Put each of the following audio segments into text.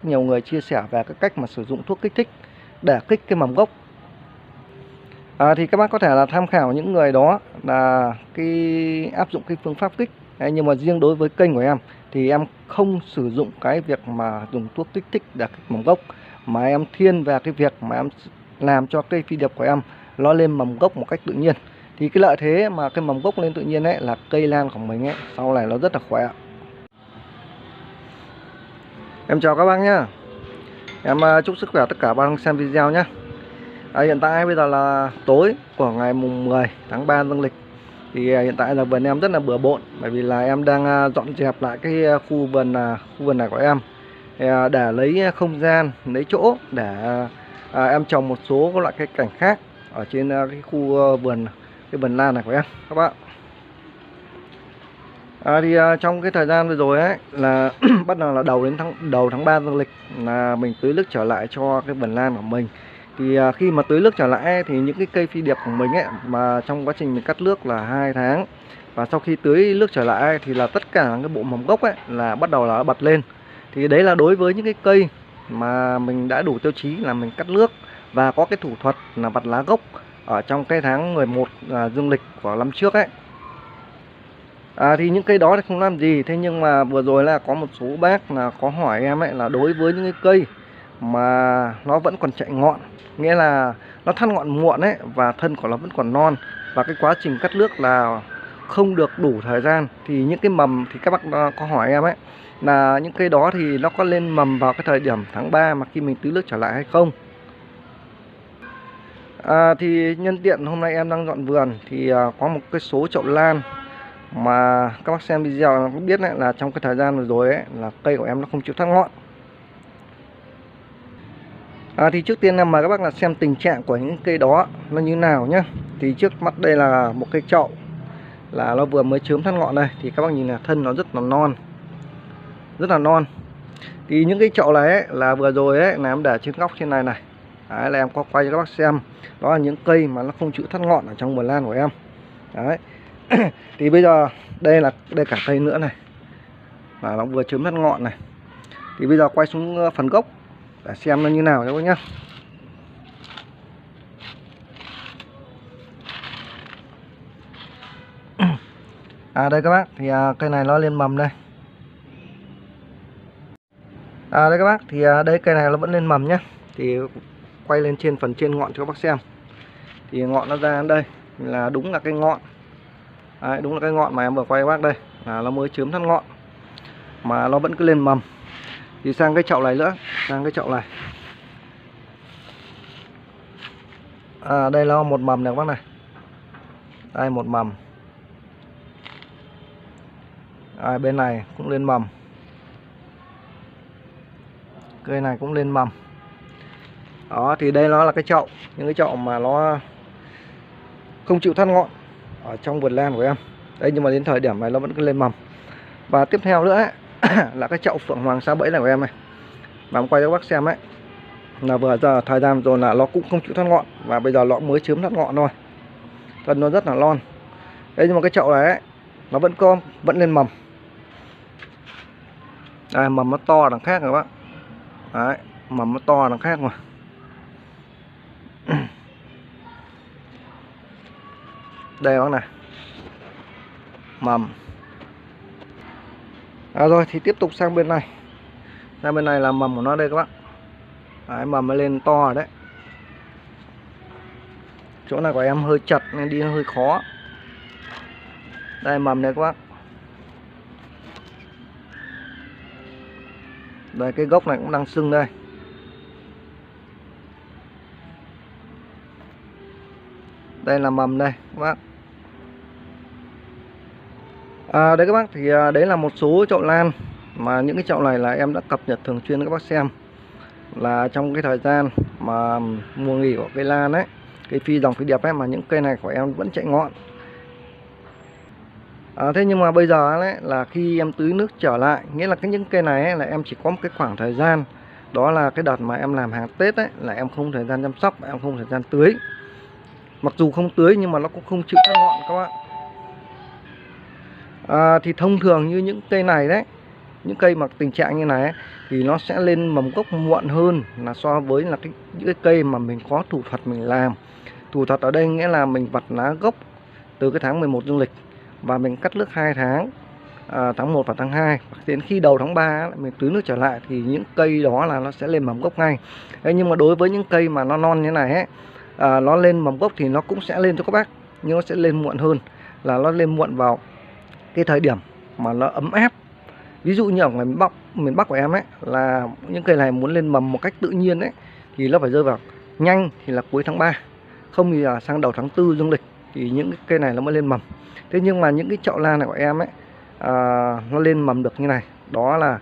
nhiều người chia sẻ về cái cách mà sử dụng thuốc kích thích để kích cái mầm gốc. Thì các bác có thể là tham khảo những người đó là áp dụng cái phương pháp kích. Nhưng mà riêng đối với kênh của em thì em không sử dụng cái việc mà dùng thuốc kích thích để kích mầm gốc, mà em thiên về cái việc mà em làm cho cây phi điệp của em nó lên mầm gốc một cách tự nhiên. Thì cái lợi thế mà cái mầm gốc lên tự nhiên ấy là cây lan của mình ấy sau này nó rất là khỏe. Em chào các bác nhé. Em chúc sức khỏe tất cả bác xem video nhé. Hiện tại bây giờ là tối của ngày mùng 10 tháng 3 dương lịch. Thì hiện tại là vườn em rất là bừa bộn, bởi vì là em đang dọn dẹp lại cái khu vườn này của em để lấy không gian, lấy chỗ để em trồng một số các loại cây cảnh khác ở trên cái khu vườn lan này của em các bạn. Trong cái thời gian vừa rồi ấy là bắt đầu là đầu tháng 3 dương lịch là mình tưới nước trở lại cho cái vườn lan của mình. Thì khi mà tưới nước trở lại ấy, thì những cái cây phi điệp của mình ấy mà trong quá trình mình cắt nước là 2 tháng, và sau khi tưới nước trở lại ấy, thì là tất cả cái bộ mầm gốc ấy là bắt đầu là bật lên. Thì đấy là đối với những cái cây mà mình đã đủ tiêu chí là mình cắt nước và có cái thủ thuật là bật lá gốc ở trong cái tháng 11 dương lịch của năm trước ấy. Thì những cây đó thì không làm gì. Thế nhưng mà vừa rồi là có một số bác là có hỏi em ấy là đối với những cái cây mà nó vẫn còn chạy ngọn, nghĩa là nó thắt ngọn muộn ấy và thân của nó vẫn còn non, và cái quá trình cắt nước là không được đủ thời gian, thì những cái mầm thì các bác có hỏi em ấy là những cây đó thì nó có lên mầm vào cái thời điểm tháng 3 mà khi mình tưới nước trở lại hay không. Thì nhân tiện hôm nay em đang dọn vườn thì có một cái số chậu lan mà các bác xem video cũng biết đấy, là trong cái thời gian vừa rồi ấy là cây của em nó không chịu thoát ngọn. Thì trước tiên em mời các bác là xem tình trạng của những cây đó nó như nào nhé. Thì trước mắt đây là một cây chậu là nó vừa mới chớm thoát ngọn đây, thì các bác nhìn là thân nó rất là non, Thì những cái chậu này ấy, là vừa rồi ấy là em để trên góc trên này này. Đấy, là em có quay cho các bác xem. Đó là những cây mà nó không chịu thoát ngọn ở trong vườn lan của em. Đấy. Thì bây giờ đây cả cây nữa này là nó vừa chớm thoát ngọn này. Thì bây giờ quay xuống phần gốc để xem nó như nào các bác nhá. Đây các bác, thì cây này nó lên mầm đây. Đây các bác, thì đây cây này nó vẫn lên mầm nhá. Thì quay lên phần trên ngọn cho các bác xem. Thì ngọn nó ra đây là đúng là cái ngọn. Đấy, đúng là cái ngọn mà em vừa quay các bác đây, là nó mới chớm thoát ngọn mà nó vẫn cứ lên mầm. Thì sang cái chậu này nữa, sang cái chậu này. Đây là một mầm này các bác này. Đây một mầm. Bên này cũng lên mầm. Cây này cũng lên mầm. Đó, thì đây nó là cái chậu, những cái chậu mà nó không chịu thoát ngọn ở trong vườn lan của em. Đây, nhưng mà đến thời điểm này nó vẫn cứ lên mầm. Và tiếp theo nữa ấy, là cái chậu phượng hoàng sa bẫy này của em này. Và em quay cho các bác xem ấy, là vừa giờ thời gian rồi là nó cũng không chịu thoát ngọn, và bây giờ nó mới chớm thoát ngọn thôi. Thân nó rất là non. Đây, nhưng mà cái chậu này ấy, nó vẫn lên mầm. Đây, mầm nó to đằng khác rồi các bác. Đấy, mầm nó to đằng khác mà. Đây bác này, mầm. Rồi thì tiếp tục sang bên này. Sang bên này là mầm của nó đây các bác. Đấy, mầm nó lên to rồi đấy. Chỗ này của em hơi chật nên đi nó hơi khó. Đây mầm này các bác. Đây, cái gốc này cũng đang sưng đây. Đây là mầm đây các bác. Đấy các bác, thì đấy là một số chậu lan mà những cái chậu này là em đã cập nhật thường xuyên các bác xem, là trong cái thời gian mà mùa nghỉ của cây lan ấy, cây dòng phi điệp ấy, mà những cây này của em vẫn chạy ngọn. Thế nhưng mà bây giờ ấy, là khi em tưới nước trở lại, nghĩa là những cây này ấy, là em chỉ có một cái khoảng thời gian, đó là cái đợt mà em làm hàng Tết ấy, là em không thời gian chăm sóc, em không thời gian tưới. Mặc dù không tưới nhưng mà nó cũng không chịu thoát ngọn các bạn. Thì thông thường như những cây này đấy, những cây mà tình trạng như này ấy, thì nó sẽ lên mầm gốc muộn hơn là so với là những cái cây mà mình có thủ thuật mình làm. Thủ thuật ở đây nghĩa là mình vặt lá gốc từ cái tháng 11 dương lịch và mình cắt nước 2 tháng, tháng 1 và tháng 2, đến khi đầu tháng 3 mình tưới nước trở lại thì những cây đó là nó sẽ lên mầm gốc ngay. Thế nhưng mà đối với những cây mà nó non như này ấy, nó lên mầm gốc thì nó cũng sẽ lên cho các bác, nhưng nó sẽ lên muộn hơn, là nó lên muộn vào cái thời điểm mà nó ấm áp. Ví dụ như ở ngoài miền Bắc của em ấy, là những cây này muốn lên mầm một cách tự nhiên ấy thì nó phải rơi vào nhanh thì là cuối tháng 3, không thì là sang đầu tháng 4 dương lịch thì những cái cây này nó mới lên mầm. Thế nhưng mà những cái chậu lan này của em ấy, nó lên mầm được như này, đó là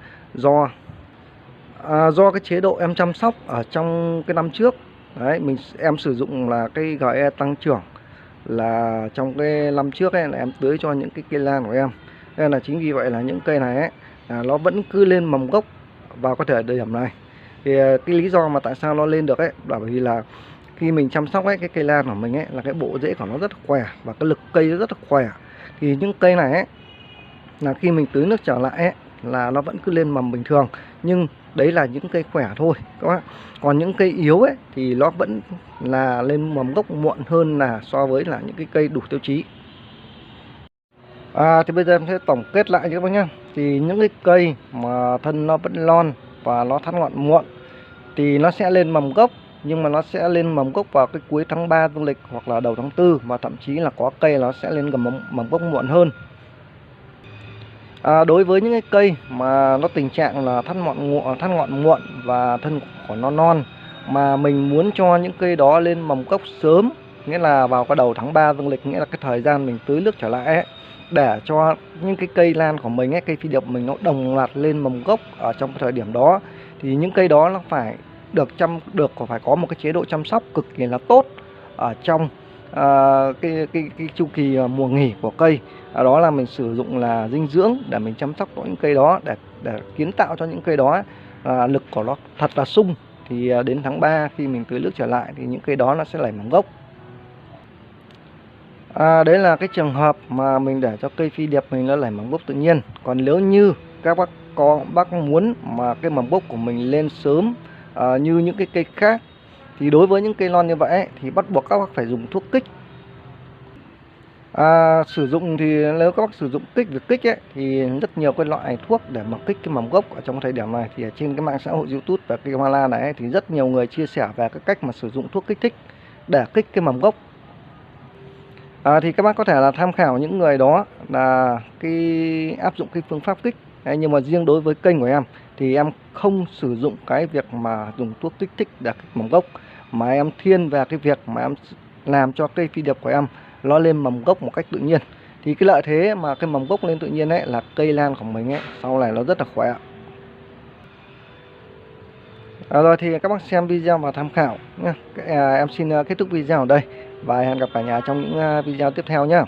do cái chế độ em chăm sóc ở trong cái năm trước. Đấy, em sử dụng là cái GE tăng trưởng, là trong cái năm trước ấy là em tưới cho những cái cây lan của em. Nên là chính vì vậy là những cây này ấy, nó vẫn cứ lên mầm gốc vào cái thời điểm này. Thì cái lý do mà tại sao nó lên được ấy, bởi vì là khi mình chăm sóc ấy, cái cây lan của mình ấy, là cái bộ rễ của nó rất là khỏe và cái lực cây rất là khỏe. Thì những cây này ấy, là khi mình tưới nước trở lại ấy, là nó vẫn cứ lên mầm bình thường. Nhưng đấy là những cây khỏe thôi các bác. Còn những cây yếu ấy thì nó vẫn là lên mầm gốc muộn hơn là so với là những cái cây đủ tiêu chí. Thì bây giờ em sẽ tổng kết lại cho các bác nhá. Thì những cái cây mà thân nó vẫn lon và nó thắt ngọn muộn thì nó sẽ lên mầm gốc, nhưng mà nó sẽ lên mầm gốc vào cái cuối tháng 3 dương lịch hoặc là đầu tháng 4, và thậm chí là có cây nó sẽ lên mầm gốc muộn hơn. Đối với những cái cây mà nó tình trạng là thắt ngọn muộn và thân của nó non, mà mình muốn cho những cây đó lên mầm gốc sớm, nghĩa là vào cái đầu tháng 3 dương lịch, nghĩa là cái thời gian mình tưới nước trở lại ấy, để cho những cái cây lan của mình ấy, cây phi điệp của mình nó đồng loạt lên mầm gốc ở trong cái thời điểm đó, thì những cây đó nó phải phải có một cái chế độ chăm sóc cực kỳ là tốt ở trong cái chu kỳ mùa nghỉ của cây. Đó là mình sử dụng là dinh dưỡng để mình chăm sóc những cây đó, để kiến tạo cho những cây đó lực của nó thật là sung. Thì đến tháng 3 khi mình tưới nước trở lại thì những cây đó nó sẽ nảy mầm gốc. Đấy là cái trường hợp mà mình để cho cây phi điệp mình nó nảy mầm gốc tự nhiên. Còn nếu như các bác muốn mà cái mầm gốc của mình lên sớm như những cái cây khác, thì đối với những cây non như vậy ấy, thì bắt buộc các bác phải dùng thuốc kích. Sử dụng thì nếu các bác sử dụng kích ấy, thì rất nhiều cái loại thuốc để mà kích cái mầm gốc ở trong thời điểm này. Thì ở trên cái mạng xã hội YouTube và cái Hoa La này ấy, thì rất nhiều người chia sẻ về cái cách mà sử dụng thuốc kích thích để kích cái mầm gốc. Thì các bác có thể là tham khảo những người đó là áp dụng cái phương pháp kích. Nhưng mà riêng đối với kênh của em thì em không sử dụng cái việc mà dùng thuốc kích thích để kích mầm gốc, mà em thiên về cái việc mà em làm cho cây phi điệp của em nó lên mầm gốc một cách tự nhiên. Thì cái lợi thế mà cái mầm gốc lên tự nhiên ấy là cây lan của mình ấy sau này nó rất là khỏe. Rồi thì các bác xem video và tham khảo nhé. Em xin kết thúc video ở đây và hẹn gặp cả nhà trong những video tiếp theo nhé.